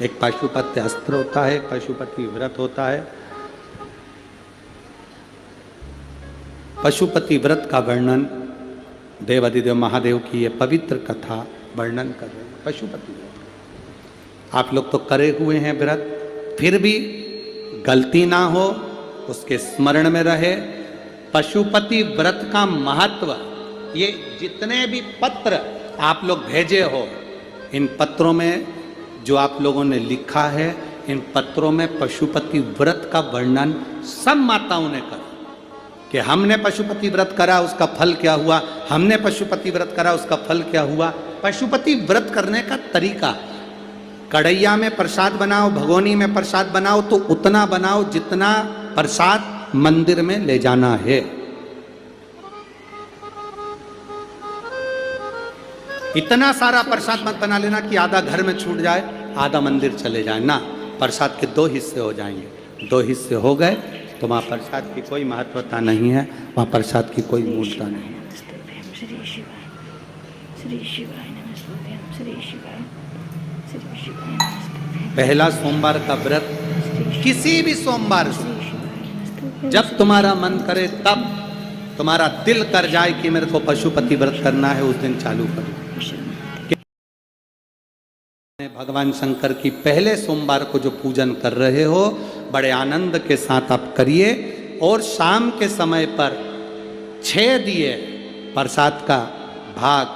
एक पशुपति अस्त्र होता है, एक पशुपति व्रत होता है। पशुपति व्रत का वर्णन देवादिदेव महादेव की ये पवित्र कथा वर्णन कर रहे हैं। पशुपति व्रत आप लोग तो करे हुए हैं व्रत, फिर भी गलती ना हो, उसके स्मरण में रहे। पशुपति व्रत का महत्व, ये जितने भी पत्र आप लोग भेजे हो, इन पत्रों में जो आप लोगों ने लिखा है, इन पत्रों में पशुपति व्रत का वर्णन सब माताओं ने करा कि हमने पशुपति व्रत करा उसका फल क्या हुआ, हमने पशुपति व्रत करा उसका फल क्या हुआ। पशुपति व्रत करने का तरीका, कढ़ैया में प्रसाद बनाओ, भगोनी में प्रसाद बनाओ तो उतना बनाओ जितना प्रसाद मंदिर में ले जाना है। इतना सारा प्रसाद मत बना लेना कि आधा घर में छूट जाए, आधा मंदिर चले जाए ना। प्रसाद के 2 हिस्से हो जाएंगे। 2 हिस्से हो गए तो वहाँ प्रसाद की कोई महत्वता नहीं है, वहाँ प्रसाद की कोई मूलता नहीं है। पहला सोमवार का व्रत किसी भी सोमवार से जब तुम्हारा मन करे, तब तुम्हारा दिल कर जाए कि मेरे को पशुपति व्रत करना है, उस दिन चालू करो। भगवान शंकर की पहले सोमवार को जो पूजन कर रहे हो, बड़े आनंद के साथ आप करिए और शाम के समय पर 6 दिए प्रसाद का भाग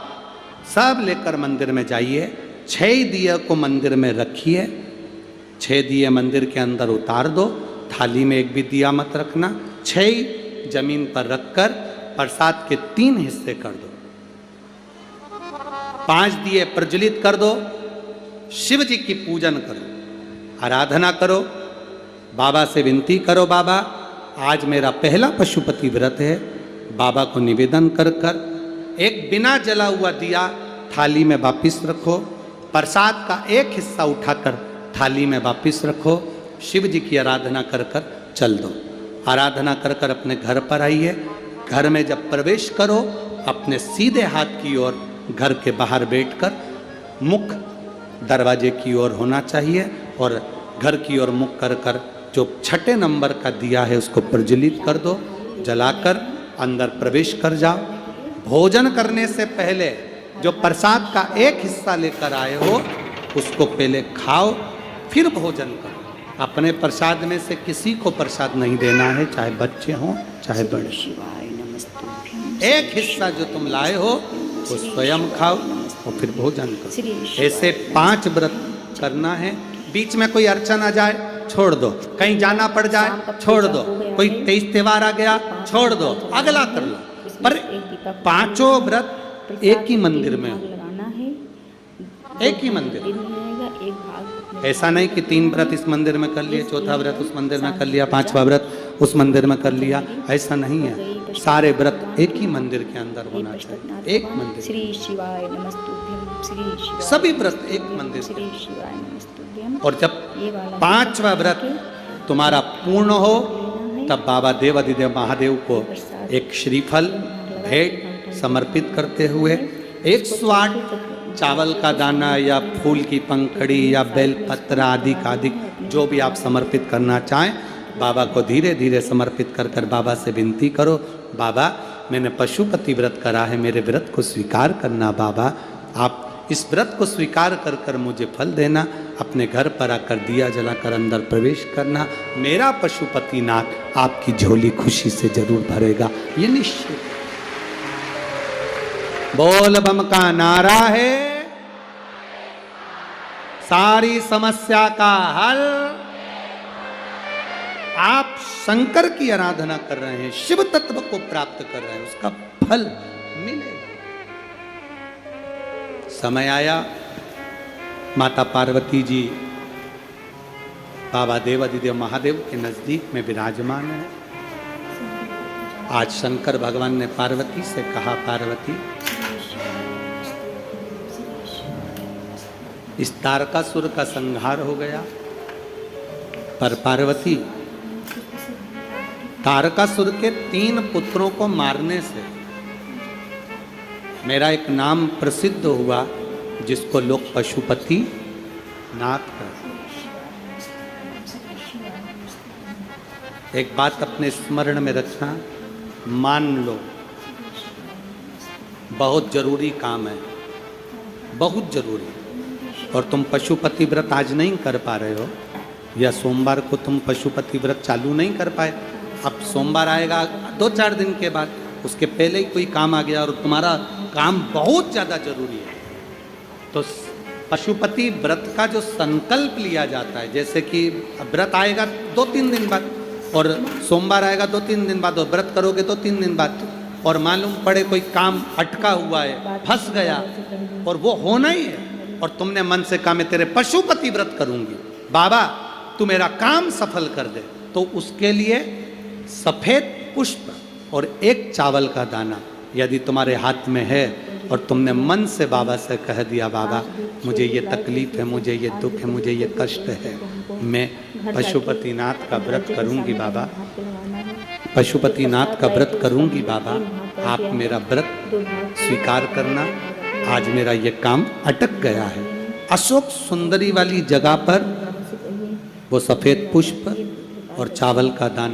सब लेकर मंदिर में जाइए। 6 दिए को मंदिर में रखिए, 6 दिए मंदिर के अंदर उतार दो, थाली में एक भी दिया मत रखना। 6 जमीन पर रखकर प्रसाद के 3 हिस्से कर दो। 5 दिए प्रज्वलित कर दो, शिव जी की पूजन करो, आराधना करो, बाबा से विनती करो, बाबा आज मेरा पहला पशुपति व्रत है। बाबा को निवेदन कर कर एक बिना जला हुआ दिया थाली में वापिस रखो, प्रसाद का एक हिस्सा उठाकर थाली में वापिस रखो, शिव जी की आराधना कर कर चल दो। आराधना कर कर अपने घर पर आइए। घर में जब प्रवेश करो, अपने सीधे हाथ की ओर घर के बाहर बैठकर मुख दरवाजे की ओर होना चाहिए और घर की ओर मुख कर कर जो 6 नंबर का दिया है उसको प्रज्वलित कर दो, जलाकर अंदर प्रवेश कर जाओ। भोजन करने से पहले जो प्रसाद का एक हिस्सा लेकर आए हो उसको पहले खाओ, फिर भोजन करो। अपने प्रसाद में से किसी को प्रसाद नहीं देना है, चाहे बच्चे हों चाहे बड़े। एक हिस्सा जो तुम लाए हो वो स्वयं खाओ और फिर भोजन करो। ऐसे 5 व्रत करना है। बीच में कोई अड़चन आ जाए छोड़ दो, कहीं जाना पड़ जाए छोड़ दो, कोई 23 त्योहार आ गया छोड़ दो, अगला कर लो। पर 5 व्रत एक ही मंदिर में हो, एक ही मंदिर। ऐसा नहीं कि 3 व्रत इस मंदिर में कर लिए, 4था व्रत उस मंदिर में कर लिया, 5वां व्रत उस मंदिर में कर लिया, ऐसा नहीं है। सारे व्रत एक ही मंदिर के अंदर होना चाहिए, एक मंदिर। श्री शिवाय नमस्तुभ्यं, श्री शिवाय। सभी व्रत एक मंदिर, श्री शिवाय नमस्तुभ्यं। और जब 5वां व्रत तुम्हारा पूर्ण हो, तब बाबा देवादिदेव महादेव को एक श्रीफल भेंट समर्पित करते हुए 108 चावल का दाना या फूल की पंखड़ी या बेलपत्र आदि का आदि जो भी आप समर्पित करना चाहें, बाबा को धीरे धीरे समर्पित कर कर बाबा से विनती करो, बाबा मैंने पशुपति व्रत करा है, मेरे व्रत को स्वीकार करना बाबा, आप इस व्रत को स्वीकार कर कर मुझे फल देना। अपने घर पर आकर दिया जलाकर अंदर प्रवेश करना। मेरा पशुपति नाथ आपकी झोली खुशी से जरूर भरेगा, ये निश्चित। बोल बम का नारा है, सारी समस्या का हल। आप शंकर की आराधना कर रहे हैं, शिव तत्व को प्राप्त कर रहे हैं, उसका फल मिलेगा। समय आया, माता पार्वती जी बाबा देवादिदेव महादेव के नजदीक में विराजमान है। आज शंकर भगवान ने पार्वती से कहा, पार्वती इस तारकासुर का संहार हो गया, पर पार्वती तारकासुर के 3 पुत्रों को मारने से मेरा एक नाम प्रसिद्ध हुआ जिसको लोग पशुपति नाथ कहते हैं। एक बात अपने स्मरण में रखना, मान लो बहुत जरूरी काम है, बहुत जरूरी, और तुम पशुपति व्रत आज नहीं कर पा रहे हो, या सोमवार को तुम पशुपति व्रत चालू नहीं कर पाए, अब सोमवार आएगा 2-4 दिन के बाद, उसके पहले ही कोई काम आ गया और तुम्हारा काम बहुत ज़्यादा जरूरी है, तो पशुपति व्रत का जो संकल्प लिया जाता है, जैसे कि व्रत आएगा 2-3 दिन बाद और सोमवार आएगा 2-3 दिन बाद और व्रत करोगे 2-3 दिन बाद, और मालूम पड़े कोई काम अटका हुआ है, फंस गया और वो होना ही है, और तुमने मन से कहा मैं तेरे पशुपति व्रत करूंगी बाबा, तू मेरा काम सफल कर दे, तो उसके लिए सफेद पुष्प और एक चावल का दाना यदि तुम्हारे हाथ में है और तुमने मन से बाबा से कह दिया बाबा मुझे ये तकलीफ है, मुझे ये दुख है, मुझे ये कष्ट है, मैं पशुपतिनाथ का व्रत करूंगी बाबा, पशुपतिनाथ का व्रत करूंगी बाबा, आप मेरा व्रत स्वीकार करना, आज मेरा ये काम अटक गया है। अशोक सुंदरी वाली जगह पर वो सफेद पुष्प और चावल का दाना